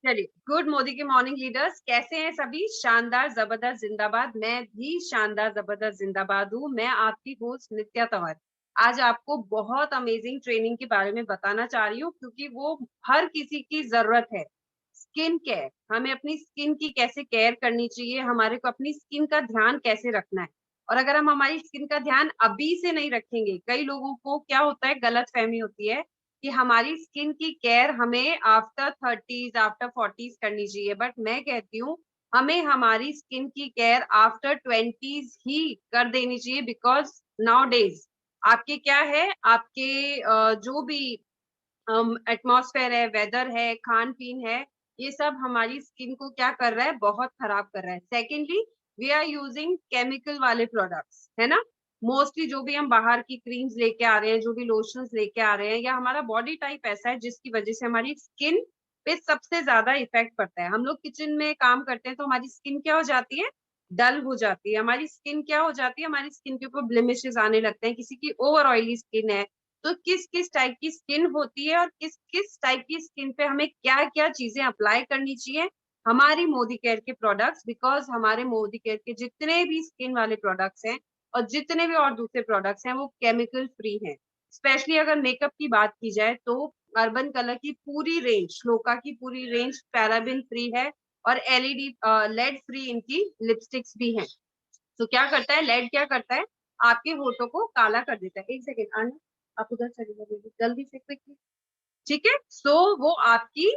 चलिए, गुड मोदी के morning leaders, कैसे हैं सभी? शानदार जबरदस्त जिंदाबाद। मैं भी शानदार जबरदस्त जिंदाबाद हूँ। मैं आपकी होस्ट नित्या तंवर आज आपको बहुत अमेजिंग ट्रेनिंग के बारे में बताना चाह रही हूँ, क्योंकि वो हर किसी की जरूरत है। स्किन केयर, हमें अपनी स्किन की कैसे केयर करनी चाहिए, हमारे को अपनी स्किन का ध्यान कैसे रखना है। और अगर हम हमारी स्किन का ध्यान अभी से नहीं रखेंगे, कई लोगों को क्या होता है, गलत फहमी होती है कि हमारी स्किन की केयर हमें आफ्टर 30s आफ्टर 40s करनी चाहिए। बट मैं कहती हूँ हमें हमारी स्किन की केयर आफ्टर 20s ही कर देनी चाहिए। बिकॉज नाउ डेज आपके क्या है, आपके जो भी एटमॉस्फेयर है, वेदर है, खान पीन है, ये सब हमारी स्किन को क्या कर रहा है, बहुत खराब कर रहा है। Secondly, we are using chemical वाले प्रोडक्ट्स, है ना। मोस्टली जो भी हम बाहर की क्रीम्स लेके आ रहे हैं, जो भी लोशंस लेके आ रहे हैं, या हमारा बॉडी टाइप ऐसा है जिसकी वजह से हमारी स्किन पे सबसे ज्यादा इफेक्ट पड़ता है। हम लोग किचन में काम करते हैं तो हमारी स्किन क्या हो जाती है, डल हो जाती है। हमारी स्किन क्या हो जाती है, हमारी स्किन के ऊपर ब्लेमिशेस आने लगते हैं। किसी की ओवर ऑयली स्किन है तो किस किस टाइप की स्किन होती है, और किस किस टाइप की स्किन पे हमें क्या क्या चीजें अप्लाई करनी चाहिए, हमारी मोदी केयर के प्रोडक्ट्स। बिकॉज हमारे मोदी केयर के जितने भी स्किन वाले प्रोडक्ट्स हैं और जितने भी और दूसरे प्रोडक्ट्स हैं वो केमिकल फ्री हैं। स्पेशली अगर मेकअप की बात की जाए तो अर्बन कलर की पूरी रेंज, श्लोका की पूरी रेंज पैराबिन फ्री है, और एलईडी लेड फ्री इनकी लिपस्टिक्स भी हैं। तो क्या करता है लेड, क्या करता है, आपके होठों को काला कर देता है। एक सेकेंड आना, आप उधर चले जाइए जल्दी से, क्विकली। ठीक है, सो वो आपकी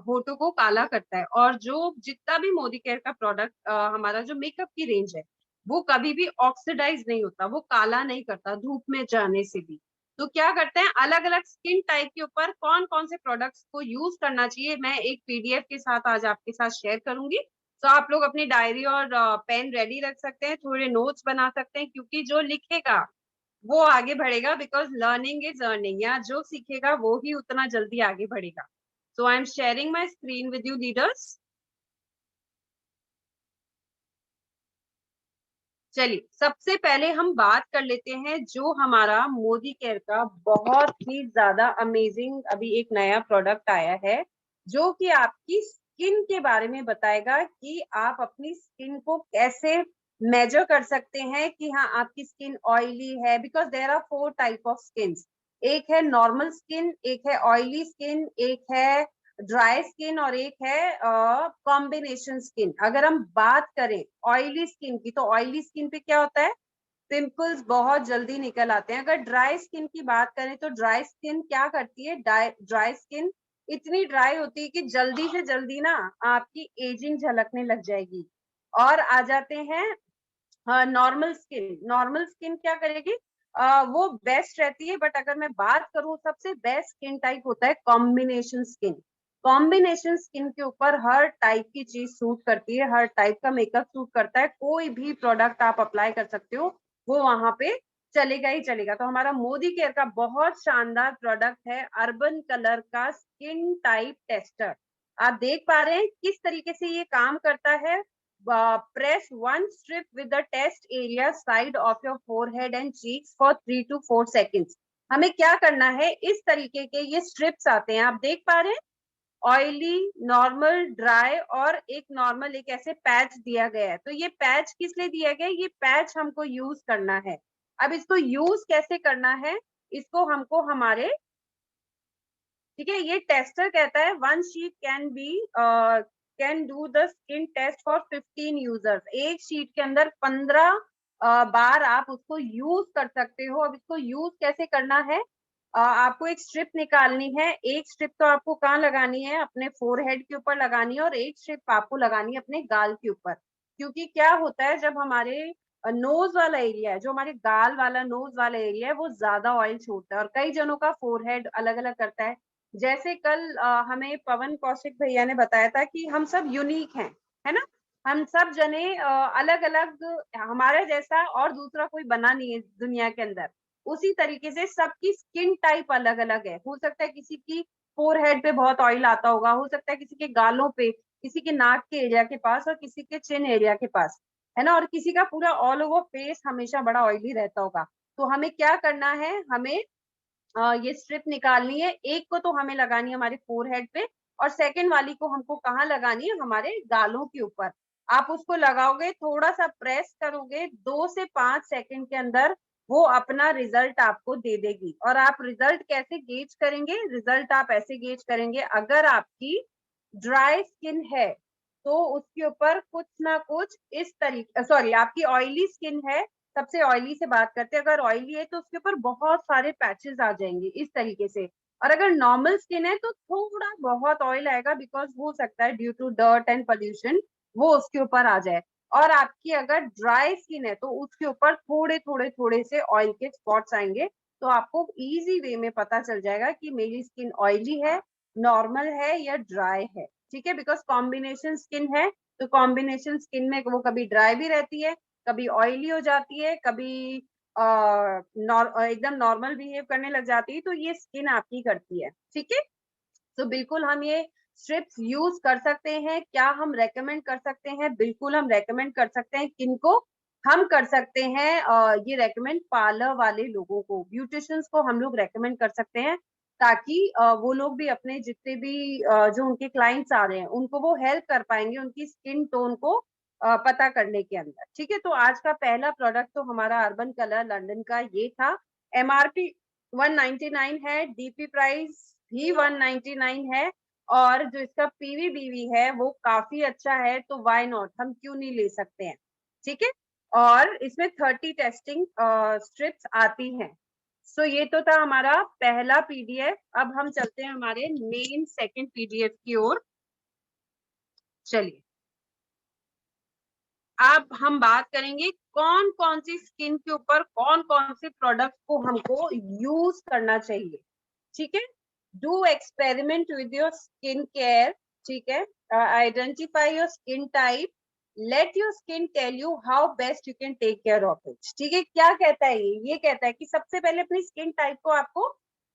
होठों को काला करता है। और जो जितना भी मोदी केयर का प्रोडक्ट, हमारा जो मेकअप की रेंज है, वो कभी भी ऑक्सीडाइज नहीं होता, वो काला नहीं करता धूप में जाने से भी। तो क्या करते हैं, अलग अलग स्किन टाइप के ऊपर कौन कौन से प्रोडक्ट्स को यूज करना चाहिए, मैं एक पीडीएफ के साथ आज आपके साथ शेयर करूंगी। तो आप लोग अपनी डायरी और पेन रेडी रख सकते हैं, थोड़े नोट्स बना सकते हैं, क्योंकि जो लिखेगा वो आगे बढ़ेगा। बिकॉज लर्निंग इज अर्निंग, या जो सीखेगा वो ही उतना जल्दी आगे बढ़ेगा। So I am sharing my screen with you leaders. चलिए, सबसे पहले हम बात कर लेते हैं जो हमारा मोदी केयर का बहुत ही ज्यादा अमेजिंग अभी एक नया प्रोडक्ट आया है, जो कि आपकी स्किन के बारे में बताएगा कि आप अपनी स्किन को कैसे मेजर कर सकते हैं कि हाँ आपकी स्किन ऑयली है। Because there are 4 type of skin. एक है नॉर्मल स्किन, एक है ऑयली स्किन, एक है ड्राई स्किन, और एक है कॉम्बिनेशन स्किन। अगर हम बात करें ऑयली स्किन की, तो ऑयली स्किन पे क्या होता है, पिंपल्स बहुत जल्दी निकल आते हैं। अगर ड्राई स्किन की बात करें तो ड्राई स्किन क्या करती है, ड्राई स्किन इतनी ड्राई होती है कि जल्दी से जल्दी ना आपकी एजिंग झलकने लग जाएगी। और आ जाते हैं नॉर्मल स्किन। नॉर्मल स्किन क्या करेगी, वो बेस्ट रहती है। बट अगर मैं बात करूं, सबसे बेस्ट स्किन टाइप होता है कॉम्बिनेशन स्किन। कॉम्बिनेशन स्किन के ऊपर हर टाइप की चीज सूट करती है, हर टाइप का मेकअप सूट करता है। कोई भी प्रोडक्ट आप अप्लाई कर सकते हो, वो वहां पे चलेगा ही चलेगा। तो हमारा मोदी केयर का बहुत शानदार प्रोडक्ट है अर्बन कलर का स्किन टाइप टेस्टर। आप देख पा रहे हैं किस तरीके से ये काम करता है। Press one strip with the test area side of your forehead and cheeks for 3 to 4 seconds। हमें क्या करना है, इस तरीके के ये स्ट्रिप्स आते हैं, आप देख पा रहे हैं, ऑयली, नॉर्मल, ड्राई, और एक नॉर्मल एक ऐसे पैच दिया गया है। तो ये पैच किस लिए दिया गया है, ये पैच हमको यूज करना है। अब इसको यूज कैसे करना है, इसको हमको हमारे, ठीक है, ये टेस्टर कहता है one sheet can do the skin test for 15 users. एक शीट के अंदर 15 बार आप उसको यूज कर सकते हो। अब इसको यूज कैसे करना है, आपको एक स्ट्रिप निकालनी है। एक स्ट्रिप तो आपको कहाँ लगानी है, अपने फोरहेड के ऊपर लगानी है, और एक स्ट्रिप आपको लगानी है अपने गाल के ऊपर। क्योंकि क्या होता है, जब हमारे नोज वाला एरिया है, जो हमारे गाल वाला नोज वाला एरिया है, वो ज्यादा ऑयल छोड़ता है। और कई जनों का फोरहेड अलग अलग करता है। जैसे कल हमें पवन कौशिक भैया ने बताया था कि हम सब यूनिक हैं, है ना। हम सब जने अलग अलग, हमारे जैसा और दूसरा कोई बना नहीं है दुनिया के अंदर। उसी तरीके से सबकी स्किन टाइप अलग अलग है। हो सकता है किसी की फोरहेड पे बहुत ऑयल आता होगा, हो सकता है किसी के गालों पे, किसी के नाक के एरिया के पास, और किसी के चिन एरिया के पास, है ना। और किसी का पूरा ऑल ओवर फेस हमेशा बड़ा ऑयली रहता होगा। तो हमें क्या करना है, हमें ये स्ट्रिप निकालनी है। एक को तो हमें लगानी है हमारे फोरहेड पे, और सेकंड वाली को हमको कहाँ लगानी है, हमारे गालों के ऊपर। आप उसको लगाओगे, थोड़ा सा प्रेस करोगे, 2 से 5 सेकंड के अंदर वो अपना रिजल्ट आपको दे देगी। और आप रिजल्ट कैसे गेज करेंगे, रिजल्ट आप ऐसे गेज करेंगे, अगर आपकी ड्राई स्किन है तो उसके ऊपर कुछ ना कुछ इस तरीके, सॉरी आपकी ऑयली स्किन है, सबसे ऑयली से बात करते हैं, अगर ऑयली है तो उसके ऊपर बहुत सारे पैचेस आ जाएंगे इस तरीके से। और अगर नॉर्मल स्किन है तो थोड़ा बहुत ऑयल आएगा, बिकॉज हो सकता है due to dirt and pollution वो उसके ऊपर आ जाए। और आपकी अगर ड्राई स्किन है तो उसके ऊपर थोड़े थोड़े थोड़े से ऑयल के स्पॉट्स आएंगे। तो आपको इजी वे में पता चल जाएगा कि मेरी स्किन ऑयली है, नॉर्मल है या ड्राई है। ठीक है, बिकॉज कॉम्बिनेशन स्किन है, तो कॉम्बिनेशन स्किन में वो कभी ड्राई भी रहती है, कभी ऑयली हो जाती है, कभी एकदम नॉर्मल बिहेव करने लग जाती है। तो ये स्किन आपकी करती है। ठीक है, तो बिल्कुल हम ये स्ट्रिप्स यूज कर सकते हैं। क्या हम रेकमेंड कर सकते हैं, बिल्कुल हम रेकमेंड कर सकते हैं। किनको हम कर सकते हैं, ये रेकमेंड पार्लर वाले लोगों को, ब्यूटिशियंस को हम लोग रेकमेंड कर सकते हैं, ताकि वो लोग भी अपने जितने भी जो उनके क्लाइंट्स आ रहे हैं उनको वो हेल्प कर पाएंगे उनकी स्किन टोन को पता करने के अंदर। ठीक है, तो आज का पहला प्रोडक्ट तो हमारा अर्बन कलर लंदन का ये था। एमआरपी 199 है, डीपी प्राइस भी 199 है, और जो इसका पीवीबीवी है वो काफी अच्छा है, तो व्हाई नॉट, हम क्यों नहीं ले सकते हैं। ठीक है, और इसमें 30 टेस्टिंग स्ट्रिप्स आती हैं। सो ये तो था हमारा पहला पीडीएफ। अब हम चलते हैं हमारे मेन सेकंड पीडीएफ की ओर। चलिए, अब हम बात करेंगे कौन कौन सी स्किन के ऊपर कौन कौन से प्रोडक्ट को हमको यूज करना चाहिए। ठीक है, do experiment with your skin care. ठीक है, identify your skin type, let your skin tell you how best you can take care of it. ठीक है, क्या कहता है ये कहता है कि सबसे पहले अपनी स्किन टाइप को आपको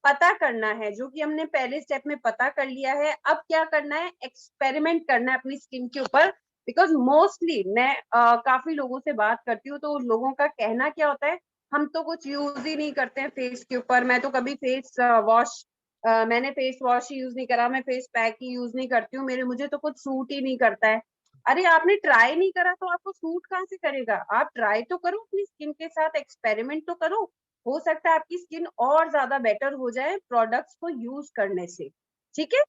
पता करना है, जो कि हमने पहले स्टेप में पता कर लिया है। अब क्या करना है, एक्सपेरिमेंट करना है अपनी स्किन के ऊपर। बिकॉज मोस्टली मैं काफी लोगों से बात करती हूँ, तो लोगों का कहना क्या होता है, हम तो कुछ यूज ही नहीं करते हैं फेस के ऊपर, मैं तो कभी फेस वॉश मैंने फेस वॉश ही यूज नहीं करा, मैं फेस पैक ही यूज नहीं करती हूँ, मेरे मुझे तो कुछ सूट ही नहीं करता है। अरे आपने ट्राई नहीं करा तो आपको सूट कहाँ से करेगा, आप ट्राई तो करो, अपनी स्किन के साथ एक्सपेरिमेंट तो करो, हो सकता है आपकी स्किन और ज्यादा बेटर हो जाए प्रोडक्ट्स को यूज करने से। ठीक है,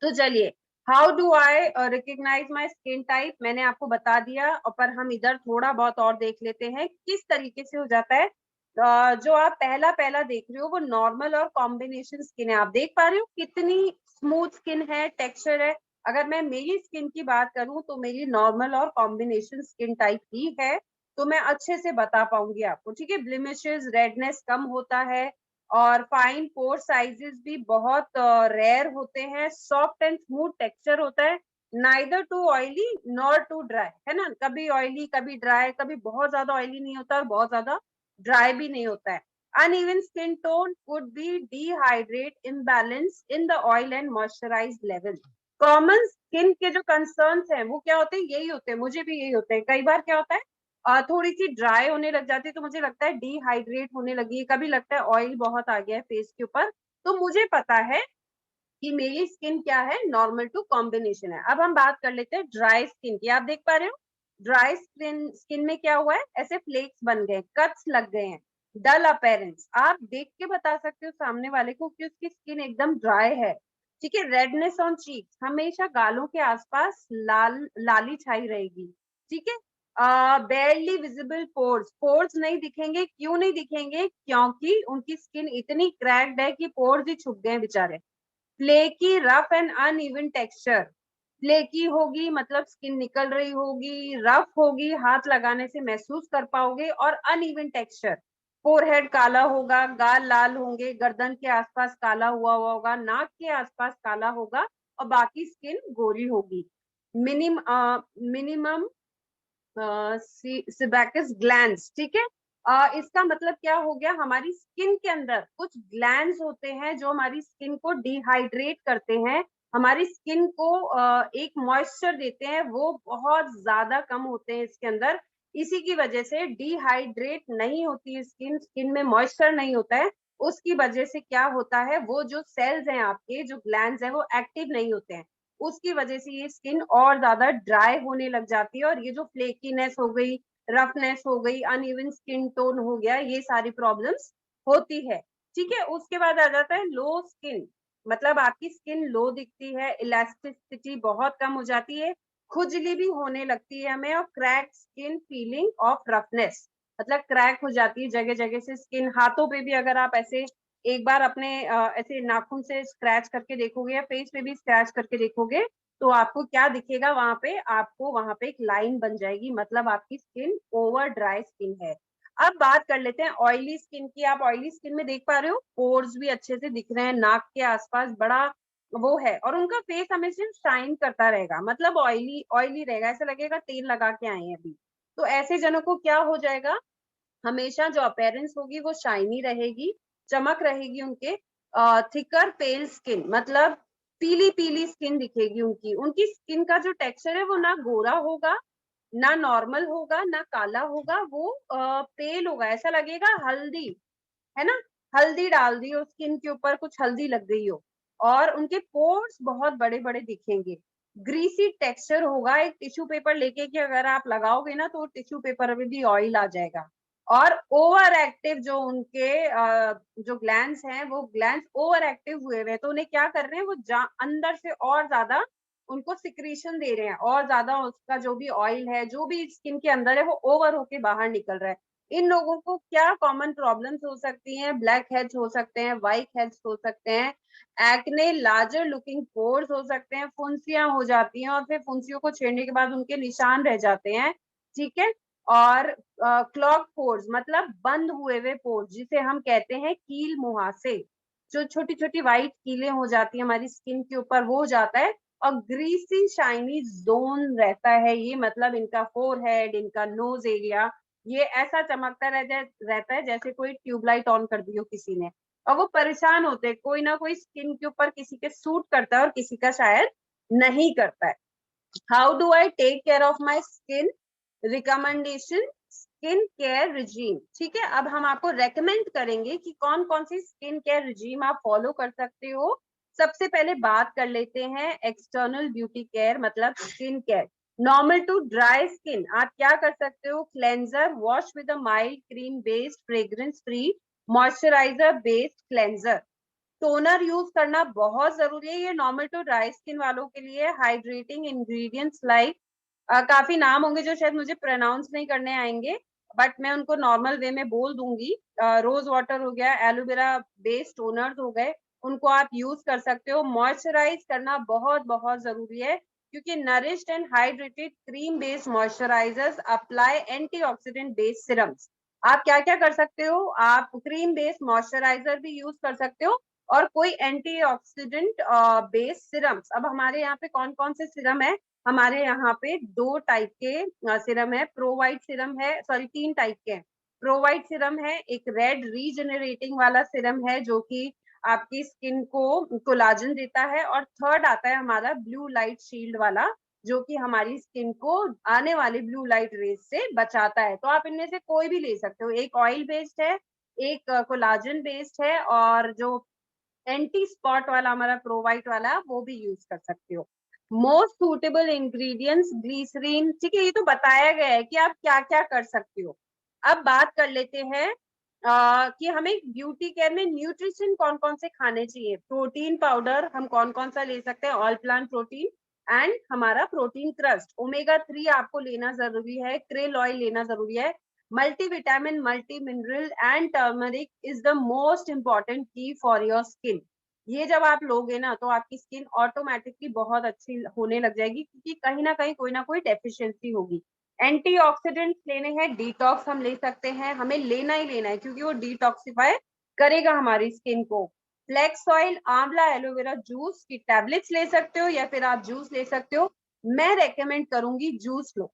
तो चलिए, how do I recognise my skin type, मैंने आपको बता दिया, और पर हम इधर थोड़ा बहुत और देख लेते हैं किस तरीके से हो जाता है। जो आप पहला पहला देख रहे हो वो नॉर्मल और कॉम्बिनेशन स्किन है। आप देख पा रहे हो कितनी स्मूथ स्किन है, टेक्सचर है। अगर मैं मेरी स्किन की बात करूं तो मेरी नॉर्मल और कॉम्बिनेशन स्किन टाइप ही है, तो मैं अच्छे से बता पाऊंगी आपको। ठीक है, ब्लेमिशेस, रेडनेस कम होता है, और फाइन पोर साइजेस भी बहुत रेयर होते हैं, सॉफ्ट एंड स्मूथ टेक्सचर होता है, neither too oily nor too dry, है ना, कभी ऑयली कभी ड्राई, कभी बहुत ज्यादा ऑयली नहीं होता और बहुत ज्यादा ड्राई भी नहीं होता है। Uneven skin tone could be dehydrate, imbalance in the oil and moisturise level. Common skin के जो कंसर्न्स हैं वो क्या होते हैं, यही होते हैं, मुझे भी यही होते हैं। कई बार क्या होता है, थोड़ी सी ड्राई होने लग जाती है तो मुझे लगता है डिहाइड्रेट होने लगी है, कभी लगता है ऑयल बहुत आ गया है फेस के ऊपर। तो मुझे पता है कि मेरी स्किन क्या है, नॉर्मल टू कॉम्बिनेशन है। अब हम बात कर लेते हैं ड्राई स्किन की। आप देख पा रहे हो ड्राई स्किन में क्या हुआ है, ऐसे फ्लेक्स बन गए, कट्स लग गए हैं, डल अपेरेंस। आप देख के बता सकते हो सामने वाले को कि उसकी स्किन एकदम ड्राई है। ठीक है, रेडनेस ऑन चीक्स, हमेशा गालों के आसपास लाली छाई रहेगी। ठीक है, बेयरली विजिबल पोर्स, पोर्स नहीं दिखेंगे। क्यों नहीं दिखेंगे, क्योंकि उनकी स्किन इतनी क्रैक्ड है कि पोर्स ही छुप गए बेचारे। Flaky, rough and uneven texture, flaky होगी मतलब स्किन निकल रही होगी, रफ होगी हाथ लगाने से महसूस कर पाओगे, और अनइवन टेक्सचर, फोरहेड काला होगा, गाल लाल होंगे, गर्दन के आसपास काला हुआ हुआ होगा, नाक के आसपास काला होगा, और बाकी स्किन गोरी होगी। Minimum sebaceous glands. ठीक है, इसका मतलब क्या हो गया, हमारी स्किन के अंदर कुछ ग्लैंड्स होते हैं जो हमारी स्किन को डिहाइड्रेट करते हैं, हमारी स्किन को एक मॉइस्चर देते हैं, वो बहुत ज्यादा कम होते हैं इसके अंदर। इसी की वजह से डिहाइड्रेट नहीं होती है स्किन, स्किन में मॉइस्चर नहीं होता है, उसकी वजह से क्या होता है, वो जो सेल्स हैं आपके, जो ग्लैंड्स हैं वो एक्टिव नहीं होते हैं, उसकी वजह से ये स्किन और ज्यादा ड्राई होने लग जाती है, और ये जो फ्लेकीनेस हो गई, रफनेस हो गई, अनइवन स्किन टोन हो गया, ये सारी प्रॉब्लम्स होती है। ठीक है, उसके बाद आ जाता है लो स्किन, मतलब आपकी स्किन लो दिखती है, इलास्टिसिटी बहुत कम हो जाती है, खुजली भी होने लगती है हमें, और crack skin, feeling of roughness, मतलब क्रैक हो जाती है जगह जगह से स्किन। हाथों पे भी अगर आप ऐसे एक बार अपने ऐसे नाखून से स्क्रैच करके देखोगे, या फेस पे भी स्क्रैच करके देखोगे, तो आपको क्या दिखेगा, वहां पे आपको वहां पे एक लाइन बन जाएगी, मतलब आपकी स्किन ओवर ड्राई स्किन है। अब बात कर लेते हैं ऑयली स्किन की। आप ऑयली स्किन में देख पा रहे हो, पोर्स भी अच्छे से दिख रहे हैं, नाक के आसपास बड़ा वो है, और उनका फेस हमेशा शाइन करता रहेगा, मतलब ऑयली ऑयली रहेगा, ऐसा लगेगा तेल लगा के आए हैं अभी। तो ऐसे जनों को क्या हो जाएगा, हमेशा जो अपीयरेंस होगी वो शाइनी रहेगी, चमक रहेगी उनके, थिकर पेल स्किन, मतलब पीली पीली स्किन दिखेगी उनकी। उनकी स्किन का जो टेक्सचर है वो ना गोरा होगा, ना नॉर्मल होगा, ना काला होगा, वो पेल होगा, ऐसा लगेगा हल्दी, है ना, हल्दी डाल दी हो स्किन के ऊपर, कुछ हल्दी लग गई हो। और उनके पोर्स बहुत बड़े बड़े दिखेंगे, ग्रीसी टेक्सचर होगा, एक टिश्यू पेपर लेके कि अगर आप लगाओगे ना तो टिश्यू पेपर में भी ऑयल आ जाएगा। और ओवर एक्टिव जो उनके जो ग्लैंड्स हैं, वो ग्लैंड्स ओवर एक्टिव हुए हुए हैं, तो उन्हें क्या कर रहे हैं, वो अंदर से और ज्यादा उनको सिक्रीशन दे रहे हैं, और ज्यादा उसका जो भी ऑयल है, जो भी स्किन के अंदर है, वो ओवर होके बाहर निकल रहा है। इन लोगों को क्या कॉमन प्रॉब्लम्स हो सकती हैं, ब्लैक हेड्स हो सकते हैं, व्हाइट हेड्स हो सकते हैं, एक्ने, लार्जर लुकिंग पोर्स हो सकते हैं, फुंसियां हो जाती हैं, और फिर फुंसियों को छेड़ने के बाद उनके निशान रह जाते हैं। ठीक है, और क्लॉग पोर्स, मतलब बंद हुए हुए पोर्स, जिसे हम कहते हैं कील मुहासे, जो छोटी छोटी व्हाइट कीलें हो जाती है हमारी स्किन के ऊपर, वो हो जाता है। और ग्रीसी शाइनी जोन रहता है ये, मतलब इनका फोरहेड, इनका नोज एरिया, ये ऐसा चमकता रहता है जैसे कोई ट्यूबलाइट ऑन कर दी हो किसी ने। और वो परेशान होते हैं, कोई ना कोई स्किन के ऊपर किसी के सूट करता है और किसी का शायद नहीं करता है। How do I take care of my skin, recommendation, skin care regime. ठीक है, अब हम आपको रेकमेंड करेंगे कि कौन कौन सी स्किन केयर रिजीम आप फॉलो कर सकते हो। सबसे पहले बात कर लेते हैं एक्सटर्नल ब्यूटी केयर, मतलब skin care. Normal to dry skin आप क्या कर सकते हो, cleanser, wash with a mild cream based fragrance free moisturiser based cleanser. Toner use करना बहुत जरूरी है, ये नॉर्मल टू ड्राई स्किन वालों के लिए। हाइड्रेटिंग इंग्रेडिएंट्स लाइक, काफी नाम होंगे जो शायद मुझे प्रोनाउंस नहीं करने आएंगे, बट मैं उनको नॉर्मल वे में बोल दूंगी। रोज वाटर हो गया, एलोवेरा बेस्ड टोनर्स हो गए, उनको आप यूज कर सकते हो। मॉइस्चराइज करना बहुत बहुत जरूरी है, क्योंकि nourished and hydrated cream based moisturisers apply antioxidant based serums. आप क्या क्या कर सकते हो, आप क्रीम बेस्ड मॉइस्चराइजर भी यूज कर सकते हो, और कोई एंटीऑक्सीडेंट बेस्ड सिरम्स। अब हमारे यहाँ पे कौन कौन से सिरम है, हमारे यहाँ पे दो टाइप के सिरम है। प्रोवाइट सिरम है, सॉरी तीन टाइप के हैं। प्रोवाइट सिरम है, एक रेड रीजनरेटिंग वाला सिरम है जो कि आपकी स्किन को कोलाजन देता है, और थर्ड आता है हमारा ब्लू लाइट शील्ड वाला, जो कि हमारी स्किन को आने वाली ब्लू लाइट रेज से बचाता है। तो आप इनमें से कोई भी ले सकते हो, एक ऑयल बेस्ड है, एक कोलाजन बेस्ड है, और जो एंटी स्पॉट वाला हमारा प्रोवाइट वाला वो भी यूज कर सकते हो। Most suitable ingredients glycerine. ठीक है, ये तो बताया गया है कि आप क्या क्या कर सकते हो। अब बात कर लेते हैं कि हमें ब्यूटी केयर में न्यूट्रिशन कौन कौन से खाने चाहिए। प्रोटीन पाउडर हम कौन कौन सा ले सकते हैं, ऑल प्लांट प्रोटीन, एंड हमारा प्रोटीन क्रस्ट, ओमेगा 3 आपको लेना जरूरी है, क्रेल ऑयल लेना जरूरी है, multivitamin, multi mineral and turmeric is the most important की फॉर योर स्किन। ये जब आप लोगे ना तो आपकी स्किन ऑटोमेटिकली बहुत अच्छी होने लग जाएगी, क्योंकि कहीं ना कहीं कोई ना कोई डेफिशिएंसी होगी। एंटीऑक्सीडेंट्स लेने हैं, डिटॉक्स हम ले सकते हैं, हमें लेना ही लेना है, क्योंकि वो डिटॉक्सिफाई करेगा हमारी स्किन को। फ्लैक्स ऑयल, आंवला, एलोवेरा जूस की टैबलेट्स ले सकते हो, या फिर आप जूस ले सकते हो। मैं रेकमेंड करूंगी जूस लो,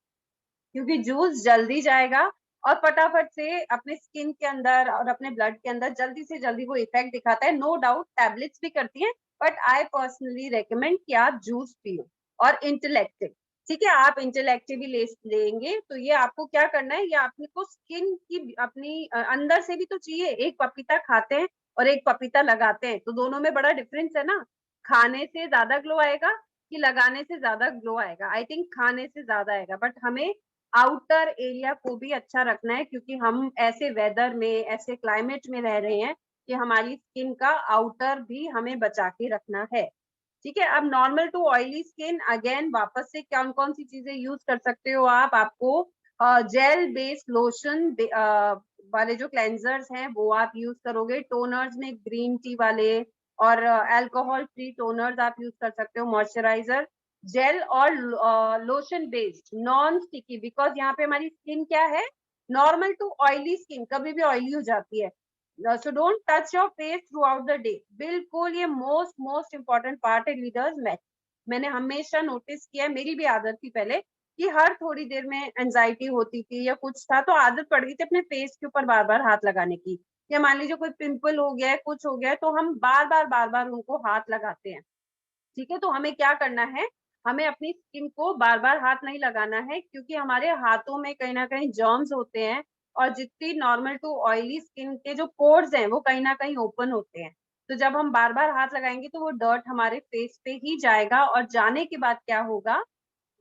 क्योंकि जूस जल्दी जाएगा और फटाफट से अपने स्किन के अंदर और अपने ब्लड के अंदर जल्दी से जल्दी वो इफेक्ट दिखाता है। नो डाउट टैबलेट्स भी करती हैं, बट आई पर्सनली रेकमेंड कि आप जूस पियो। और इंटेलेक्टिव, ठीक है, आप इंटेलेक्टिव भी लेंगे तो ये आपको क्या करना है, ये आपको स्किन की अपनी अंदर से भी तो चाहिए। एक पपीता खाते हैं और एक पपीता लगाते हैं, तो दोनों में बड़ा डिफरेंस है ना। खाने से ज्यादा ग्लो आएगा कि लगाने से ज्यादा ग्लो आएगा? आई थिंक खाने से ज्यादा आएगा, बट हमें आउटर एरिया को भी अच्छा रखना है, क्योंकि हम ऐसे वेदर में, ऐसे क्लाइमेट में रह रहे हैं कि हमारी स्किन का आउटर भी हमें बचा के रखना है। ठीक है, अब normal to oily skin again वापस से कौन कौन सी चीजें यूज कर सकते हो आप? आपको जेल बेस्ड लोशन वाले जो क्लेंजर्स हैं वो आप यूज करोगे। टोनर्स में ग्रीन टी वाले और अल्कोहल फ्री टोनर्स आप यूज कर सकते हो। मॉइस्चराइजर, जेल और lotion based non sticky, because यहाँ पे हमारी स्किन क्या है, नॉर्मल टू ऑयली स्किन कभी भी ऑयली हो जाती है। So don't touch your face through out the day. बिल्कुल, ये मोस्ट मोस्ट इंपॉर्टेंट पार्ट है लीडर्स। मैंने हमेशा नोटिस किया है, मेरी भी आदत थी पहले कि हर थोड़ी देर में एंजाइटी होती थी या कुछ था, तो आदत पड़ गई थी अपने फेस के ऊपर बार बार हाथ लगाने की। या मान लीजिए कोई पिंपल हो गया है, कुछ हो गया है, तो हम बार बार उनको हाथ लगाते हैं। ठीक है, तो हमें क्या करना है, हमें अपनी स्किन को बार बार हाथ नहीं लगाना है, क्योंकि हमारे हाथों में कहीं ना कहीं जर्म्स होते हैं। और जितनी नॉर्मल टू ऑयली स्किन के जो पोर्स हैं वो कहीं ना कहीं ओपन होते हैं। तो जब हम बार बार हाथ लगाएंगे तो वो डर्ट हमारे फेस पे ही जाएगा, और जाने के बाद क्या होगा,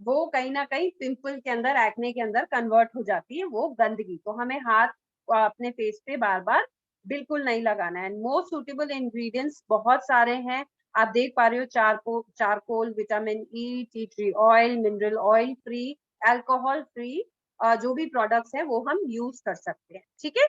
वो कहीं ना कहीं पिंपल के अंदर, एक्ने के अंदर कन्वर्ट हो जाती है वो गंदगी। तो हमें हाथ अपने फेस पे बार बार बिल्कुल नहीं लगाना है। मोस्ट सुटेबल इंग्रेडिएंट्स बहुत सारे हैं, आप देख पा रहे हो। Charcoal, vitamin E, tea tree oil, mineral oil free, alcohol free जो भी प्रोडक्ट्स हैं वो हम यूज कर सकते हैं। ठीक है,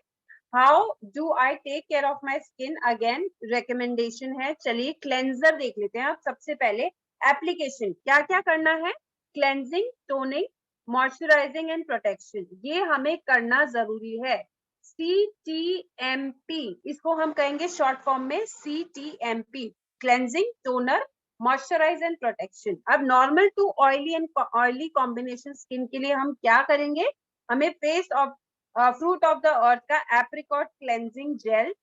how do I take care of my skin? Again recommendation है। चलिए क्लेंजर देख लेते हैं। आप सबसे पहले एप्लीकेशन क्या क्या करना है, cleansing, toning, moisturizing and protection, ये हमें करना जरूरी है। CTMP इसको हम कहेंगे शॉर्ट फॉर्म में, CTMP, cleansing, toner, moisturize and protection. अब normal to oily and oily combination skin के लिए हम क्या करेंगे, हमें face of fruit of the earth का apricot cleansing gel,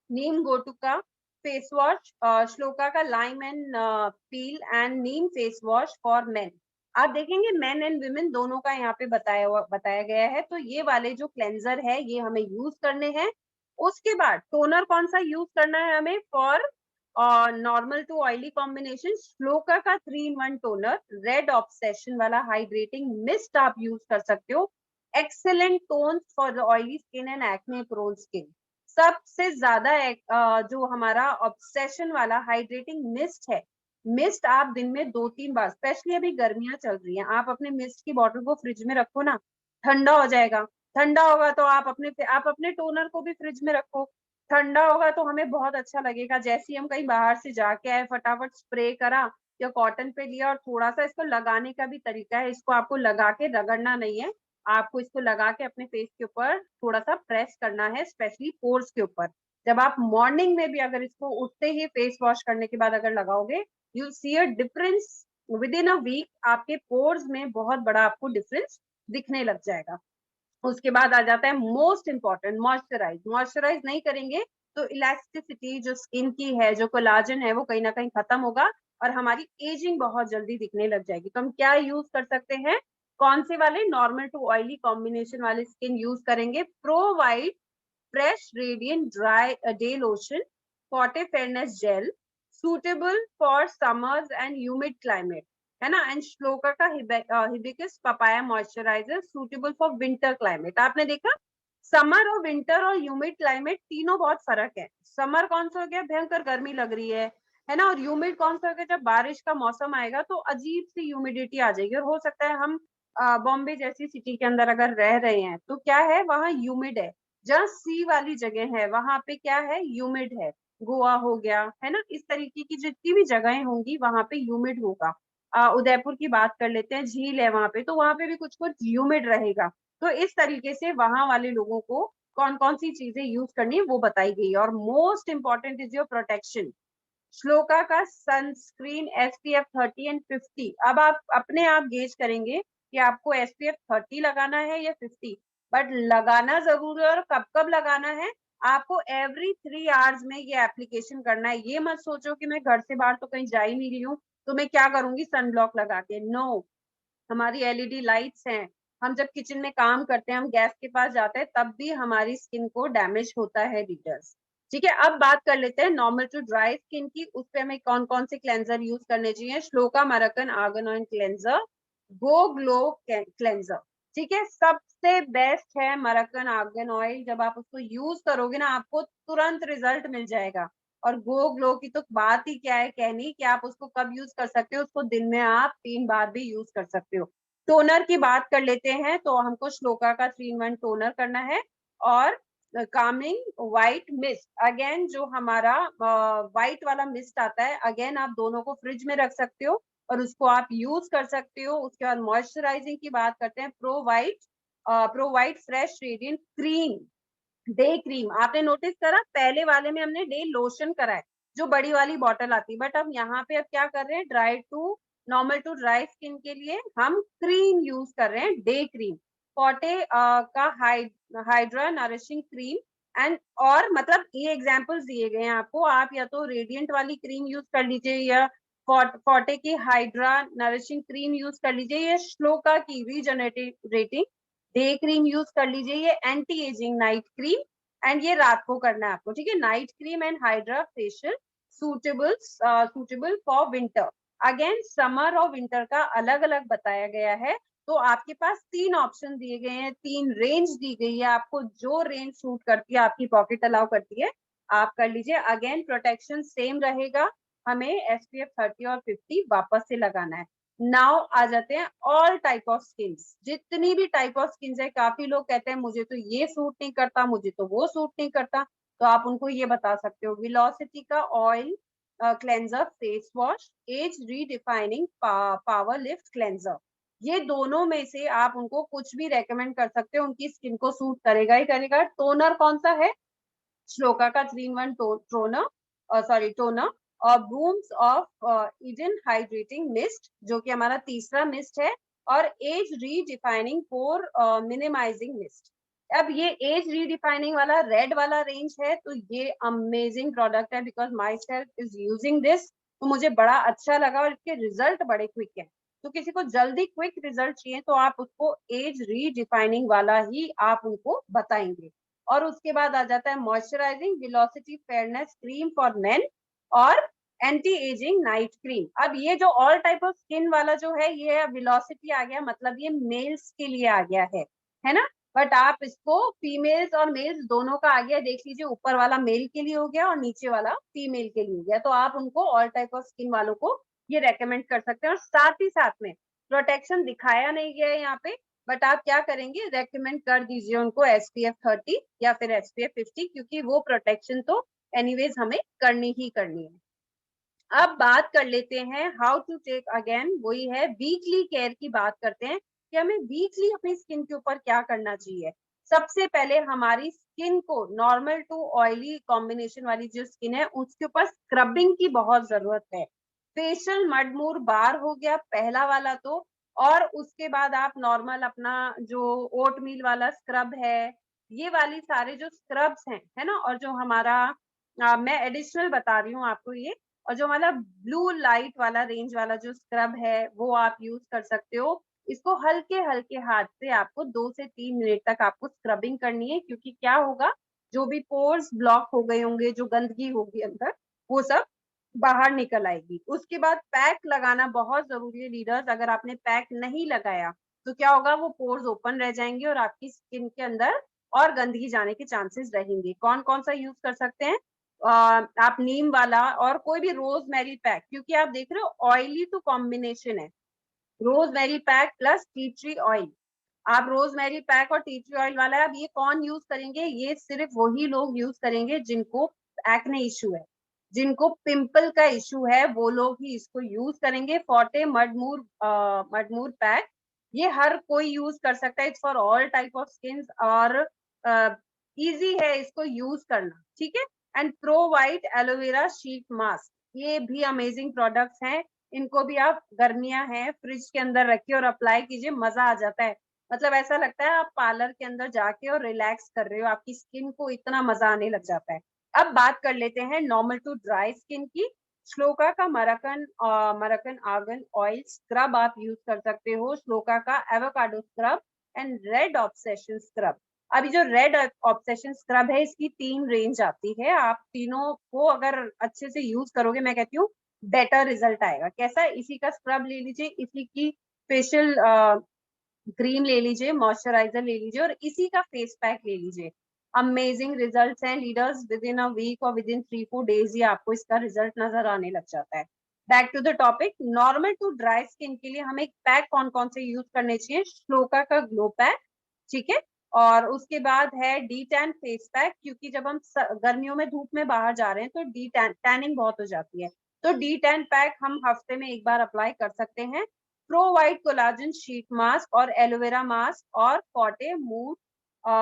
neem gotu का फेस वॉश, श्लोका का lime and peel and neem face wash for men. आप देखेंगे मेन एंड वुमेन दोनों का यहाँ पे बताया गया है। तो ये वाले जो क्लेंजर है ये हमें यूज करने हैं। उसके बाद टोनर कौन सा यूज करना है हमें for normal to oily combination? Shloka का 3 in 1 टोनर, रेड ऑब्सेशन वाला हाइड्रेटिंग मिस्ट आप यूज कर सकते हो। Excellent tone for the oily skin and acne prone skin. सबसे ज्यादा जो हमारा ऑब्सेशन वाला हाइड्रेटिंग मिस्ट है, मिस्ट आप दिन में 2-3 बार, स्पेशली अभी गर्मियां चल रही हैं, आप अपने मिस्ट की बॉटल को फ्रिज में रखो ना, ठंडा हो जाएगा। ठंडा होगा तो आप अपने टोनर को भी फ्रिज में रखो, ठंडा होगा तो हमें बहुत अच्छा लगेगा। जैसे ही हम कहीं बाहर से जाके आए, फटाफट स्प्रे करा या कॉटन पे लिया, और थोड़ा सा इसको लगाने का भी तरीका है, इसको आपको लगा के रगड़ना नहीं है, आपको इसको लगा के अपने फेस के ऊपर थोड़ा सा प्रेस करना है, स्पेशली पोर्स के ऊपर। जब आप मॉर्निंग में भी अगर इसको उठते ही फेस वॉश करने के बाद अगर लगाओगे, you see a difference within a week. आपके पोर्स में बहुत बड़ा आपको डिफरेंस दिखने लग जाएगा। उसके बाद आ जाता है मोस्ट इंपॉर्टेंट, मॉइस्चराइज। मॉइस्चराइज नहीं करेंगे तो इलास्टिसिटी जो स्किन की है, जो कोलाजन है, वो कहीं ना कहीं खत्म होगा और हमारी एजिंग बहुत जल्दी दिखने लग जाएगी। तो हम क्या यूज कर सकते हैं, कौन से वाले, नॉर्मल टू ऑयली कॉम्बिनेशन वाले स्किन यूज करेंगे। Provide fresh radiant dry day lotion, forte fairness gel, suitable for summers and humid climate, है ना। एंड श्लोका का hibiscus papaya moisturiser, suitable for winter climate. आपने देखा समर और विंटर और humid climate तीनों बहुत फर्क है। समर कौन सा हो गया, भयंकर गर्मी लग रही है ना। और ह्यूमिड कौन सा हो गया, जब बारिश का मौसम आएगा तो अजीब सी ह्यूमिडिटी आ जाएगी। और हो सकता है हम बॉम्बे जैसी सिटी के अंदर अगर रह रहे हैं तो क्या है, वहाँ ह्यूमिड है। जहाँ सी वाली जगह है वहां पे क्या है, ह्यूमिड है। गोवा हो गया, है ना, इस तरीके की जितनी भी जगहें होंगी वहां पे ह्यूमिड होगा। उदयपुर की बात कर लेते हैं, झील है वहां पे, तो वहां पे भी कुछ कुछ ह्यूमिड रहेगा। तो इस तरीके से वहां वाले लोगों को कौन कौन सी चीजें यूज करनी है वो बताई गई है। और most important is your protection. Shloka का सनस्क्रीन SPF 30 and 50। अब आप अपने आप गेज करेंगे कि आपको SPF 30 लगाना है या 50, बट लगाना जरूर है। और कब कब लगाना है, आपको एवरी 3 hours में ये एप्लीकेशन करना है। ये मत सोचो कि मैं घर से बाहर तो कहीं जा ही नहीं रही हूँ तो मैं क्या करूंगी सनब्लॉक लगा के, नो। हमारी LED लाइट्स हैं, हम जब किचन में काम करते हैं, हम गैस के पास जाते हैं, तब भी हमारी स्किन को डैमेज होता है रीडर्स। ठीक है, अब बात कर लेते हैं नॉर्मल टू ड्राई स्किन की। उस पे हमें कौन कौन से क्लेंजर यूज करने चाहिए। श्लोका मरकन आर्गन ऑयल क्लेंजर, गो ग्लो क्लेंजर। ठीक है, सबसे बेस्ट है मरकन आर्गन ऑयल। जब आप उसको यूज करोगे ना, आपको तुरंत रिजल्ट मिल जाएगा। और गो ग्लो की तो बात ही क्या है कहनी, कि आप उसको कब यूज कर सकते हो, उसको दिन में आप 3 बार भी यूज कर सकते हो। टोनर की बात कर लेते हैं, तो हमको श्लोका का 3-in-1 टोनर करना है। और कामिंग व्हाइट मिस्ट, अगेन जो हमारा व्हाइट वाला मिस्ट आता है, अगेन आप दोनों को फ्रिज में रख सकते हो और उसको आप यूज कर सकते हो। उसके बाद मॉइस्चराइजिंग की बात करते हैं, pro white fresh radiant cream, day cream. आपने नोटिस करा, पहले वाले में हमने डे लोशन करा है, जो बड़ी वाली बॉटल आती है, बट अब यहाँ पे अब क्या कर रहे हैं, dry to normal to dry skin के लिए हम क्रीम यूज कर रहे हैं, डे क्रीम। पॉटे का हाइड्रा नरिशिंग क्रीम एंड, और मतलब ये एग्जांपल्स दिए गए हैं आपको, आप या तो रेडिएंट वाली क्रीम यूज कर लीजिए, या फॉटे की हाइड्रा नरिशिंग क्रीम यूज कर लीजिए, या श्लोका की रीजनरेटिंग डे क्रीम यूज कर लीजिए, ये anti ageing night cream. And ये रात को करना है आपको, ठीक है। Night cream and hydra facial suitable for winter. Again summer और विंटर का अलग अलग बताया गया है। तो आपके पास 3 ऑप्शन दिए गए हैं, 3 रेंज दी गई है आपको, जो रेंज सूट करती है, आपकी पॉकेट अलाउ करती है, आप कर लीजिए। अगेन प्रोटेक्शन सेम रहेगा, हमें SPF 30 और 50 वापस से लगाना है। नाउ आ जाते हैं ऑल टाइप ऑफ स्किन्स, जितनी भी टाइप ऑफ स्किन्स है। काफी लोग कहते हैं मुझे तो ये सूट नहीं करता, मुझे तो वो सूट नहीं करता, तो आप उनको ये बता सकते हो। विलोसिटी का oil cleanser face wash, age redefining power lift cleanser, ये दोनों में से आप उनको कुछ भी रेकमेंड कर सकते हो, उनकी स्किन को सूट करेगा ही करेगा। टोनर कौन सा है, श्लोका का 3-in-1 टोनर, और बूम्स ऑफ ईडन हाइड्रेटिंग मिस्ट, जो कि हमारा तीसरा मिस्ट है, और एज रीडिफाइनिंग पोर मिनिमाइजिंग मिस्ट। अब ये एज रीडिफाइनिंग वाला रेड वाला रेंज है, तो ये अमेजिंग प्रोडक्ट है, because my self is using this, तो मुझे बड़ा अच्छा लगा और इसके रिजल्ट बड़े क्विक है। तो किसी को जल्दी क्विक रिजल्ट चाहिए, तो आप उसको एज रीडिफाइनिंग वाला ही आप उनको बताएंगे। और उसके बाद आ जाता है moisturising velocity fairness cream for main, और एंटी एजिंग नाइट क्रीम। अब ये जो ऑल टाइप ऑफ स्किन वाला जो है, ये वेलोसिटी आ गया, मतलब ये मेल्स के लिए आ गया है ना। बट आप इसको फीमेल्स और मेल्स दोनों का आ गया, देख लीजिए, ऊपर वाला मेल के लिए हो गया और नीचे वाला फीमेल के लिए हो गया। तो आप उनको ऑल टाइप ऑफ स्किन वालों को ये रेकमेंड कर सकते हैं। और साथ ही साथ में प्रोटेक्शन दिखाया नहीं गया है यहाँ पे, बट आप क्या करेंगे, रेकमेंड कर दीजिए उनको SPF 30 या फिर SPF 50, क्योंकि वो प्रोटेक्शन तो एनीवेज हमें करनी ही करनी है। अब बात कर लेते हैं हाउ टू टेक, अगेन वही है, वीकली केयर की बात करते हैं कि हमें वीकली अपनी स्किन के ऊपर क्या करना चाहिए। सबसे पहले हमारी स्किन को नॉर्मल टू ऑयली कॉम्बिनेशन वाली जो स्किन है, उसके ऊपर स्क्रबिंग की बहुत जरूरत है। फेशियल मडमूर बार हो गया पहला वाला तो, और उसके बाद आप नॉर्मल अपना जो ओटमील वाला स्क्रब है, ये वाली सारे जो स्क्रब्स हैं, है ना। और जो हमारा मैं एडिशनल बता रही हूँ आपको ये, और जो हमारा ब्लू लाइट वाला रेंज वाला जो स्क्रब है, वो आप यूज कर सकते हो। इसको हल्के हल्के हाथ से आपको 2 से 3 मिनट तक आपको स्क्रबिंग करनी है, क्योंकि क्या होगा, जो भी पोर्स ब्लॉक हो गए होंगे, जो गंदगी होगी अंदर, वो सब बाहर निकल आएगी। उसके बाद पैक लगाना बहुत जरूरी है लीडर्स। अगर आपने पैक नहीं लगाया तो क्या होगा, वो पोर्स ओपन रह जाएंगे और आपकी स्किन के अंदर और गंदगी जाने के चांसेस रहेंगे। कौन कौन सा यूज कर सकते हैं, आप नीम वाला और कोई भी रोजमेरी पैक, क्योंकि आप देख रहे हो ऑयली तो कॉम्बिनेशन है, rosemary pack plus tea tree oil. आप रोजमेरी पैक और टी ट्री ऑयल वाला है, अब ये कौन यूज करेंगे, ये सिर्फ वही लोग यूज करेंगे जिनको एक्ने इशू है, जिनको पिंपल का इशू है, वो लोग ही इसको यूज करेंगे। फॉर्टे मडमूर पैक, ये हर कोई यूज कर सकता है, it's for all type of skin, और इजी है इसको यूज करना, ठीक है। And pro white aloe vera sheet mask, ये भी अमेजिंग प्रोडक्ट्स हैं। इनको भी आप, गर्मियां हैं, फ्रिज के अंदर रखिए और अप्लाई कीजिए, मजा आ जाता है। मतलब ऐसा लगता है आप पार्लर के अंदर जाके और रिलैक्स कर रहे हो, आपकी स्किन को इतना मजा आने लग जाता है। अब बात कर लेते हैं नॉर्मल टू ड्राई स्किन की। श्लोका का मरकन आर्गन ऑयल स्क्रब आप यूज कर सकते हो, श्लोका का avocado scrub and red obsession scrub, अभी जो रेड ऑब्सेशन स्क्रब है इसकी 3 रेंज आती है, आप तीनों को अगर अच्छे से यूज करोगे मैं कहती हूँ बेटर रिजल्ट आएगा। कैसा है, इसी का स्क्रब ले लीजिए, इसी की फेशियल क्रीम ले लीजिए, मॉइस्चराइजर ले लीजिए और इसी का फेस पैक ले लीजिए। अमेजिंग रिजल्ट्स हैं leaders, within a week और विद इन 3-4 डेज ही आपको इसका रिजल्ट नजर आने लग जाता है। Back to the topic, normal to dry skin के लिए हमें एक पैक कौन कौन से यूज करने चाहिए? श्लोका का ग्लो पैक, ठीक है, और उसके बाद है डी टैन फेस पैक, क्योंकि जब हम गर्मियों में धूप में बाहर जा रहे हैं तो डी टैनिंग बहुत हो जाती है, तो डी टैन पैक हम हफ्ते में एक बार अप्लाई कर सकते हैं। Pro white collagen sheet mask और एलोवेरा मास्क और फॉर्टे मूर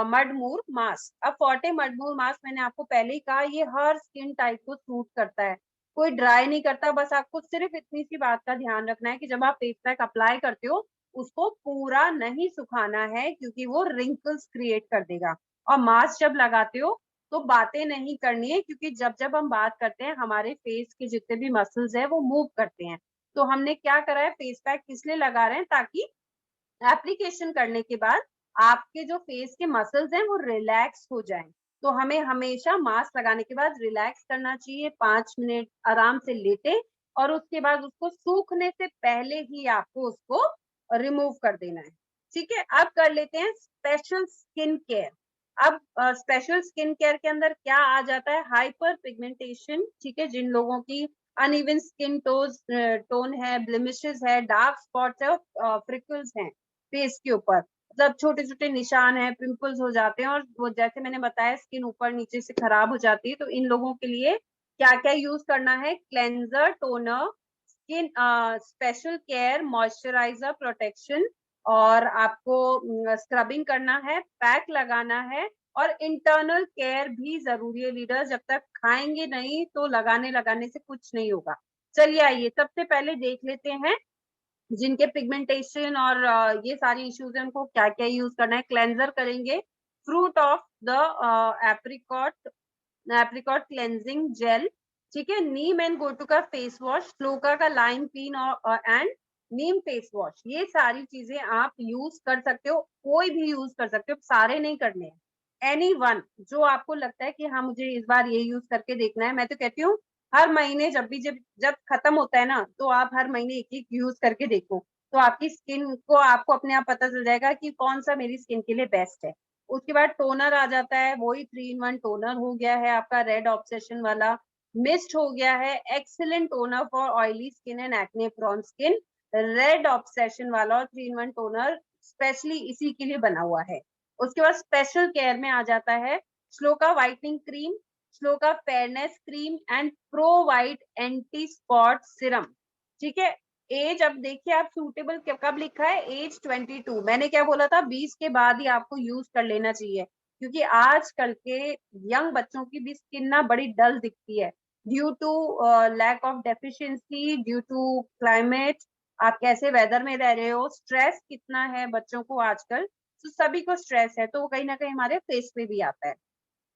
मडमूर मास्क। अब फॉर्टे मडमूर मास्क मैंने आपको पहले ही कहा ये हर स्किन टाइप को सूट करता है, कोई ड्राई नहीं करता। बस आपको सिर्फ इतनी सी बात का ध्यान रखना है कि जब आप फेस पैक अप्लाई करते हो उसको पूरा नहीं सुखाना है, क्योंकि वो रिंकल्स क्रिएट कर देगा। और मास्क जब लगाते हो तो बातें नहीं करनी है, क्योंकि जब जब हम बात करते हैं हमारे फेस के जितने भी मसल्स है वो मूव करते हैं। तो हमने क्या करा है, फेस पैक किस लिए लगा रहे हैं, ताकि एप्लीकेशन करने के बाद आपके जो फेस के मसल्स हैं वो रिलैक्स हो जाएं। तो हमें हमेशा मास्क लगाने के बाद रिलैक्स करना चाहिए, 5 मिनट आराम से लेटे, और उसके बाद उसको सूखने से पहले ही आपको उसको रिमूव कर देना है। ठीक है, अब कर लेते हैं स्पेशल स्किन केयर। अब स्पेशल स्किन केयर के अंदर क्या आ जाता है? हाइपर पिगमेंटेशन, ठीक है, जिन लोगों की अनइवन स्किन टोन है, ब्लेमिशेस है, डार्क स्पॉट्स है, फ्रिकल्स हैं फेस के ऊपर, मतलब छोटे छोटे निशान है, पिंपल्स हो जाते हैं, और वो जैसे मैंने बताया स्किन ऊपर नीचे से खराब हो जाती है। तो इन लोगों के लिए क्या क्या यूज करना है? Cleanser, toner, skin special care, moisturiser, protection, और आपको स्क्रबिंग करना है, पैक लगाना है, और इंटरनल केयर भी जरूरी है लीडर। जब तक खाएंगे नहीं तो लगाने लगाने से कुछ नहीं होगा। चलिए आइए सबसे पहले देख लेते हैं जिनके पिगमेंटेशन और ये सारी इश्यूज है उनको क्या क्या यूज करना है। क्लेंजर करेंगे fruit of the apricot apricot cleansing gel, ठीक है, नीम एंड गोटू का फेस वॉश, फ्लोका का lime clean and neem face wash, ये सारी चीजें आप यूज कर सकते हो, कोई भी यूज कर सकते हो, सारे नहीं करने हैं। एनी वन जो आपको लगता है कि हाँ मुझे इस बार ये यूज करके देखना है, मैं तो कहती हूँ हर महीने जब भी जब जब खत्म होता है ना तो आप हर महीने एक एक यूज करके देखो, तो आपकी स्किन को आपको अपने आप पता चल जाएगा कि कौन सा मेरी स्किन के लिए बेस्ट है। उसके बाद टोनर आ जाता है, वही 3-in-1 टोनर हो गया है आपका रेड ऑब्सेशन वाला, मिस्ट हो गया है excellent toner for oily skin and acne prone skin, red obsession वाला और 3-in-1 टोनर स्पेशली इसी के लिए बना हुआ है। उसके बाद स्पेशल केयर में आ जाता है shloka whitening cream, shloka fairness cream and pro white anti spot Siram, ठीक है। एज अब देखिए आप सूटेबल कब लिखा है, एज 22, मैंने क्या बोला था 20 के बाद ही आपको यूज कर लेना चाहिए, क्योंकि आजकल के यंग बच्चों की भी स्किन ना बड़ी डल दिखती है due to lack of deficiency, due to climate, आप कैसे वेदर में रह रहे हो, स्ट्रेस कितना है बच्चों को आजकल, तो सभी को स्ट्रेस है, तो वो कहीं ना कहीं हमारे फेस पे भी आता है।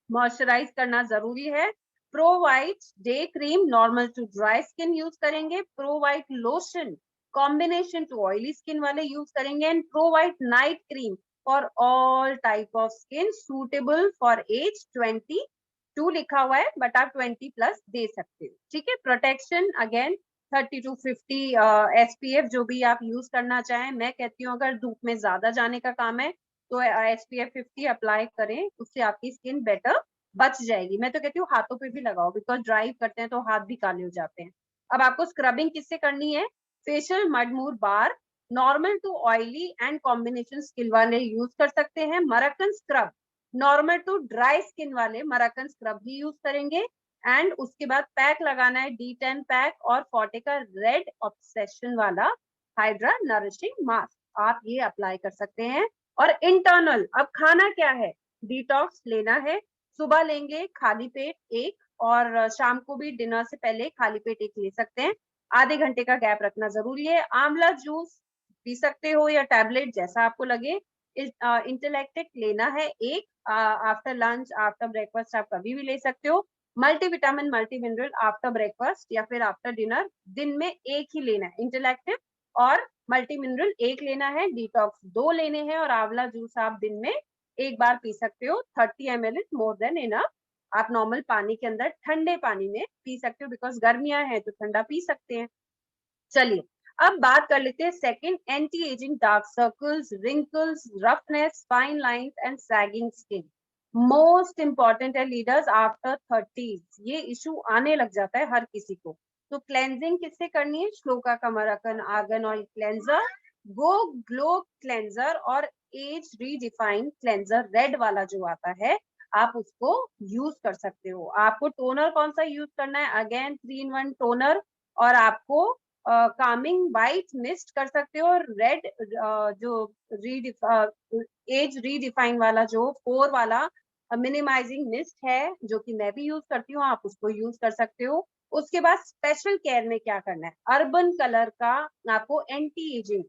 मॉइस्चराइज करना जरूरी है। Pro white day cream normal to dry skin use करेंगे, pro white lotion combination to oily skin वाले यूज करेंगे, and pro white night cream for all type of skin suitable for age 22 लिखा हुआ है, but आप 20+ दे सकते हो, ठीक है। प्रोटेक्शन अगेन 30 to 50 SPF जो भी आप यूज करना चाहें, मैं कहती हूँ अगर धूप में ज्यादा जाने का काम है तो SPF 50 अप्लाई करें, उससे आपकी स्किन बेटर बच जाएगी। मैं तो कहती हूँ हाथों पे भी लगाओ, बिकॉज ड्राइव करते हैं तो हाथ भी काले हो जाते हैं। अब आपको स्क्रबिंग किससे करनी है? फेशियल मडमूर bar normal to oily and combination skin वाले यूज कर सकते हैं। Moroccan scrub normal to dry skin वाले मरक्कन स्क्रब भी यूज करेंगे, एंड उसके बाद पैक लगाना है D10 पैक और फॉर्टे का रेड ऑब्सेशन वाला हाइड्रा नरिशिंग मास्क, आप ये अप्लाई कर सकते हैं। और इंटरनल अब खाना क्या है? डिटॉक्स लेना है, सुबह लेंगे खाली पेट एक, और शाम को भी डिनर से पहले खाली पेट एक ले सकते हैं, आधे घंटे का गैप रखना जरूरी है। आंवला जूस पी सकते हो या टैबलेट जैसा आपको लगे। इंटेलेक्टिक लेना है एक, आफ्टर लंच आफ्टर ब्रेकफास्ट आप कभी भी ले सकते हो। Multivitamin multi mineral after breakfast या फिर आफ्टर डिनर, दिन में एक ही लेना है इंटेलेक्टिव, और मल्टी मिनरल एक लेना है, डिटॉक्स 2 लेने हैं, और आंवला जूस आप दिन में एक बार पी सकते हो। 30 ml is more than enough. आप नॉर्मल पानी के अंदर ठंडे पानी में पी सकते हो, बिकॉज गर्मियां हैं तो ठंडा पी सकते हैं। चलिए अब बात कर लेते हैं second, anti ageing dark circles, wrinkles, roughness, fine lines and sagging skin. Most important है लीडर्स आफ्टर 30, ये इशू आने लग जाता है हर किसी को। तो क्लेंजिंग किससे करनी है? श्लोका कमरकन आर्गन ऑयल क्लेंजर, गो ग्लो क्लेंजर और एज रीडिफाइंड क्लेंजर रेड वाला जो आता है, आप उसको यूज कर सकते हो। आपको टोनर कौन सा यूज करना है? अगेन 3 in 1 टोनर, और आपको कामिंग वाइट मिस्ट कर सकते हो। रेड जो एज रीडिफाइन वाला जो 4 वाला मिनिमाइजिंग मिस्ट है, जो कि मैं भी यूज करती हूँ, आप उसको यूज कर सकते हो। उसके बाद स्पेशल केयर में क्या करना है? अर्बन कलर का आपको एंटी एजिंग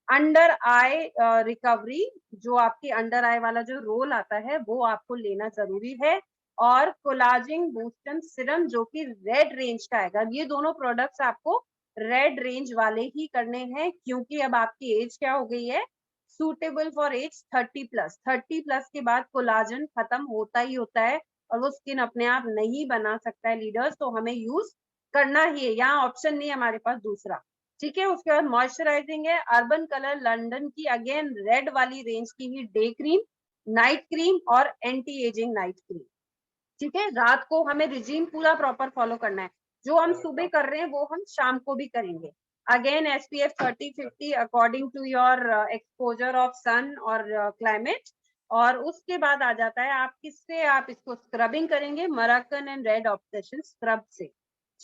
अंडर आई रिकवरी, जो आपके अंडर आई वाला जो रोल आता है वो आपको लेना जरूरी है। और कोलाजिन बूस्टन सिरम जो कि रेड रेंज का आएगा। ये दोनों प्रोडक्ट्स आपको रेड रेंज वाले ही करने हैं, क्योंकि अब आपकी एज क्या हो गई है? Suitable for as 30+। 30+ के बाद कोलाजन खत्म होता ही होता है, और वो स्किन अपने आप नहीं बना सकता है लीडर्स, तो हमें यूज करना ही है, यहाँ ऑप्शन नहीं है हमारे पास दूसरा। ठीक है, उसके बाद मॉइस्चराइजिंग है अर्बन कलर लंदन की, अगेन रेड वाली रेंज की ही डे क्रीम, नाइट क्रीम और एंटी एजिंग नाइट क्रीम। ठीक है, रात को हमें रिजीम पूरा प्रॉपर फॉलो करना है। जो हम सुबह कर रहे हैं वो हम शाम को भी करेंगे। Again SPF 30-50 according to your exposure of sun और क्लाइमेट। और उसके बाद आ जाता है आप किससे आप इसको स्क्रबिंग करेंगे? मराकन एंड रेड ऑब्सेशन स्क्रब से।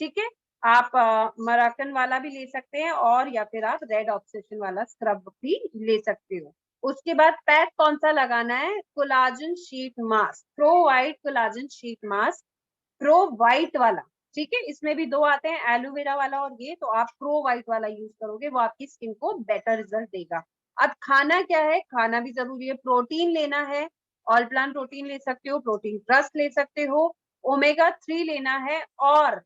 ठीक है, आप मराकन वाला भी ले सकते हैं, और या फिर आप रेड ऑब्सेशन वाला स्क्रब भी ले सकते हो। उसके बाद पैक कौन सा लगाना है? Collagen sheet mask, pro white collagen sheet mask, pro white वाला। ठीक है, इसमें भी 2 आते हैं, एलोवेरा वाला और ये, तो आप प्रो वाइट वाला यूज करोगे, वो आपकी स्किन को बेटर रिजल्ट देगा। अब खाना क्या है? खाना भी जरूरी है। प्रोटीन लेना है, ऑल प्लांट प्रोटीन ले सकते हो, प्रोटीन ट्रस्ट ले सकते हो, ओमेगा 3 लेना है, और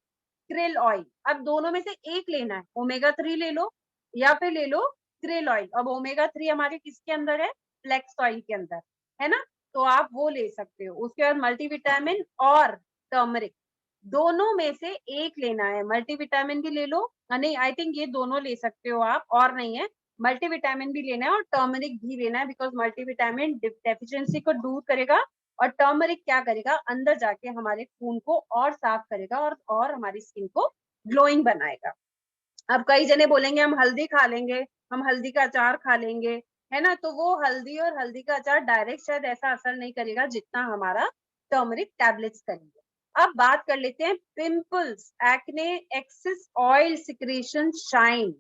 क्रिल ऑयल। अब दोनों में से एक लेना है, ओमेगा 3 ले लो या फिर ले लो क्रिल ऑयल। अब ओमेगा 3 हमारे किसके अंदर है? फ्लेक्स ऑयल के अंदर, है ना? तो आप वो ले सकते हो। उसके बाद मल्टीविटामिन और टर्मरिक, दोनों में से एक लेना है। मल्टीविटामिन भी ले लो, नहीं आई थिंक ये दोनों ले सकते हो आप, और नहीं है, मल्टीविटामिन भी लेना है और टर्मरिक भी लेना है, बिकॉज मल्टीविटामिन डेफिशिएंसी को दूर करेगा, और टर्मरिक क्या करेगा? अंदर जाके हमारे खून को और साफ करेगा, और हमारी स्किन को ग्लोइंग बनाएगा। अब कई जने बोलेंगे हम हल्दी खा लेंगे, हम हल्दी का अचार खा लेंगे, है ना? तो वो हल्दी और हल्दी का अचार डायरेक्ट शायद ऐसा असर नहीं करेगा जितना हमारा टर्मरिक टैबलेट्स करेंगे। अब बात कर लेते हैं pimples, acne, excess oil secretion, shine.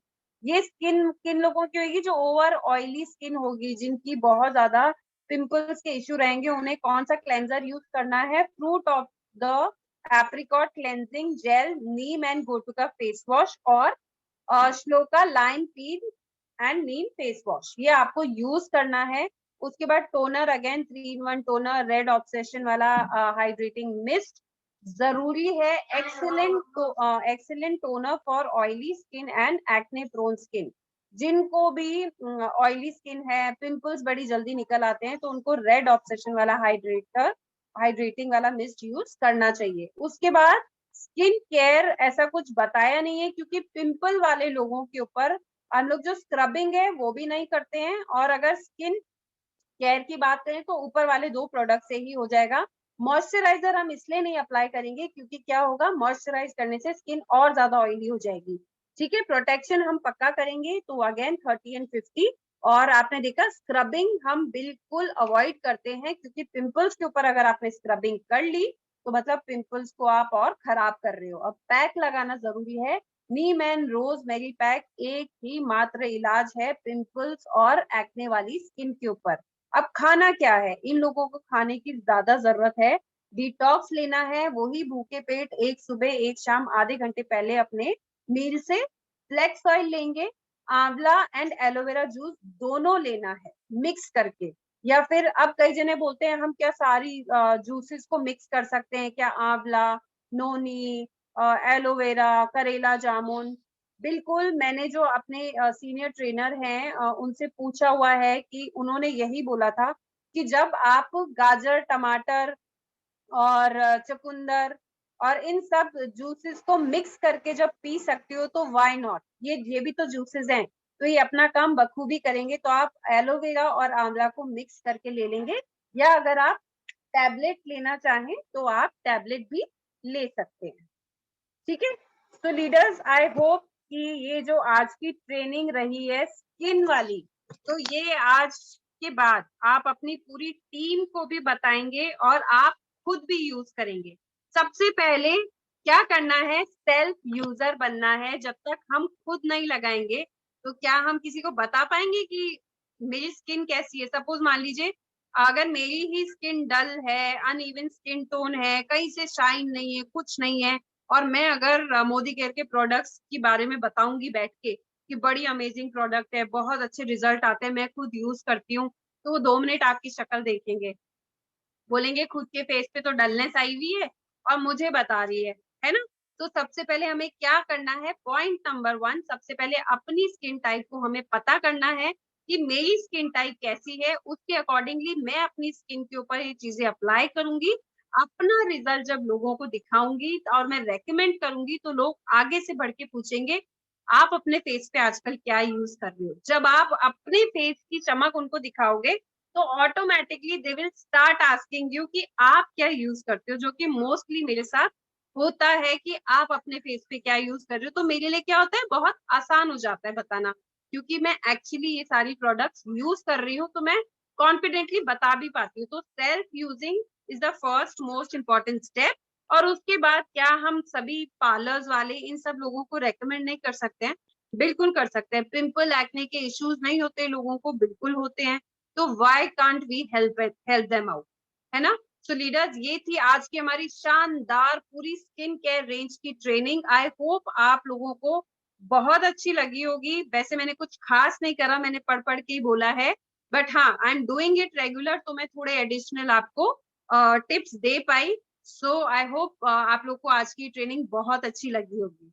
ये स्किन किन लोगों की होगी? जो ओवर ऑयली स्किन होगी, जिनकी बहुत ज्यादा पिंपल्स के इश्यू रहेंगे, उन्हें कौन सा क्लेंजर यूज करना है? Fruit of the apricot cleansing gel, neem and गोटुका फेस वॉश, और Shloka lime peel and neem face wash, ये आपको यूज करना है। उसके बाद toner, again 3 in 1 toner, red obsession वाला हाइड्रेटिंग मिस्ट जरूरी है। Excellent toner for oily skin and acne prone skin. जिनको भी ऑयली स्किन है, पिंपल्स बड़ी जल्दी निकल आते हैं, तो उनको रेड ऑब्सेशन वाला हाइड्रेटिंग वाला मिस्ट यूज करना चाहिए। उसके बाद स्किन केयर ऐसा कुछ बताया नहीं है, क्योंकि पिंपल वाले लोगों के ऊपर हम लोग जो स्क्रबिंग है वो भी नहीं करते हैं, और अगर स्किन केयर की बात करें तो ऊपर वाले 2 प्रोडक्ट से ही हो जाएगा। मॉइस्चराइजर हम इसलिए नहीं अप्लाई करेंगे, क्योंकि क्या होगा? मॉइस्चराइज करने से स्किन और ज्यादा ऑयली हो जाएगी। ठीक है, प्रोटेक्शन हम पक्का करेंगे, तो अगेन 30 and 50। और आपने देखा स्क्रबिंग हम बिल्कुल अवॉइड करते हैं, क्योंकि पिंपल्स के ऊपर अगर आपने स्क्रबिंग कर ली तो मतलब पिंपल्स को आप और खराब कर रहे हो। अब पैक लगाना जरूरी है। नीम एंड रोज मेरी पैक एक ही मात्र इलाज है पिंपल्स और एक्ने वाली स्किन के ऊपर। अब खाना क्या है? इन लोगों को खाने की ज्यादा जरूरत है, डिटॉक्स लेना है, वही भूखे पेट एक सुबह एक शाम आधे घंटे पहले अपने मील से फ्लेक्स ऑयल लेंगे, आंवला एंड एलोवेरा जूस दोनों लेना है मिक्स करके। या फिर अब कई जने बोलते हैं हम क्या सारी जूसेस को मिक्स कर सकते हैं क्या? आंवला, नोनी, एलोवेरा, करेला जामुन, बिल्कुल। मैंने जो अपने सीनियर ट्रेनर हैं उनसे पूछा हुआ है कि उन्होंने यही बोला था कि जब आप गाजर, टमाटर और चुकंदर और इन सब जूसेस को मिक्स करके जब पी सकते हो तो व्हाई नॉट, ये भी तो जूसेस हैं, तो ये अपना काम बखूबी करेंगे। तो आप एलोवेरा और आंवला को मिक्स करके ले लेंगे, या अगर आप टैबलेट लेना चाहें तो आप टैबलेट भी ले सकते हैं। ठीक है, तो लीडर्स आई होप कि ये जो आज की ट्रेनिंग रही है स्किन वाली, तो ये आज के बाद आप अपनी पूरी टीम को भी बताएंगे और आप खुद भी यूज करेंगे। सबसे पहले क्या करना है, सेल्फ यूजर बनना है। जब तक हम खुद नहीं लगाएंगे तो क्या हम किसी को बता पाएंगे कि मेरी स्किन कैसी है। सपोज मान लीजिए अगर मेरी ही स्किन डल है, अनइवन स्किन टोन है, कहीं से शाइन नहीं है, कुछ नहीं है, और मैं अगर मोदी केयर के प्रोडक्ट्स के बारे में बताऊंगी बैठ के कि बड़ी अमेजिंग प्रोडक्ट है, बहुत अच्छे रिजल्ट आते हैं, मैं खुद यूज करती हूँ, तो वो 2 मिनट आपकी शक्ल देखेंगे, बोलेंगे खुद के फेस पे तो डलनेस आई हुई है और मुझे बता रही है ना। तो सबसे पहले हमें क्या करना है, पॉइंट नंबर 1, सबसे पहले अपनी स्किन टाइप को हमें पता करना है कि मेरी स्किन टाइप कैसी है, उसके अकॉर्डिंगली मैं अपनी स्किन के ऊपर ये चीजें अप्लाई करूंगी। अपना रिजल्ट जब लोगों को दिखाऊंगी और मैं रेकमेंड करूंगी तो लोग आगे से बढ़ के पूछेंगे आप अपने फेस पे आजकल क्या यूज कर रहे हो। जब आप अपने फेस की चमक उनको दिखाओगे तो automatically they will start asking you कि आप क्या यूज करते हो, जो कि मोस्टली मेरे साथ होता है कि आप अपने फेस पे क्या यूज कर रहे हो। तो मेरे लिए क्या होता है, बहुत आसान हो जाता है बताना, क्योंकि मैं एक्चुअली ये सारी प्रोडक्ट्स यूज कर रही हूँ, तो मैं कॉन्फिडेंटली बता भी पाती हूँ। तो self using is the first most important step. और उसके बाद क्या हम सभी पार्लर्स वाले इन सब लोगों को रेकमेंड नहीं कर सकते हैं? बिल्कुल कर सकते हैं। पिंपल एक्ने के इश्यूज नहीं होते लोगों को, बिल्कुल होते हैं, तो why can't we help them out, है ना। सो लीडर्स, ये थी आज की हमारी शानदार पूरी स्किन केयर रेंज की ट्रेनिंग। आई होप आप लोगों को बहुत अच्छी लगी होगी। वैसे मैंने कुछ खास नहीं करा, मैंने पढ़ पढ़ के ही बोला है, बट हाँ I am doing it regular, तो मैं थोड़े एडिशनल आपको tips they pi. So I hope आप लोग को आज की ट्रेनिंग बहुत अच्छी लगी होगी।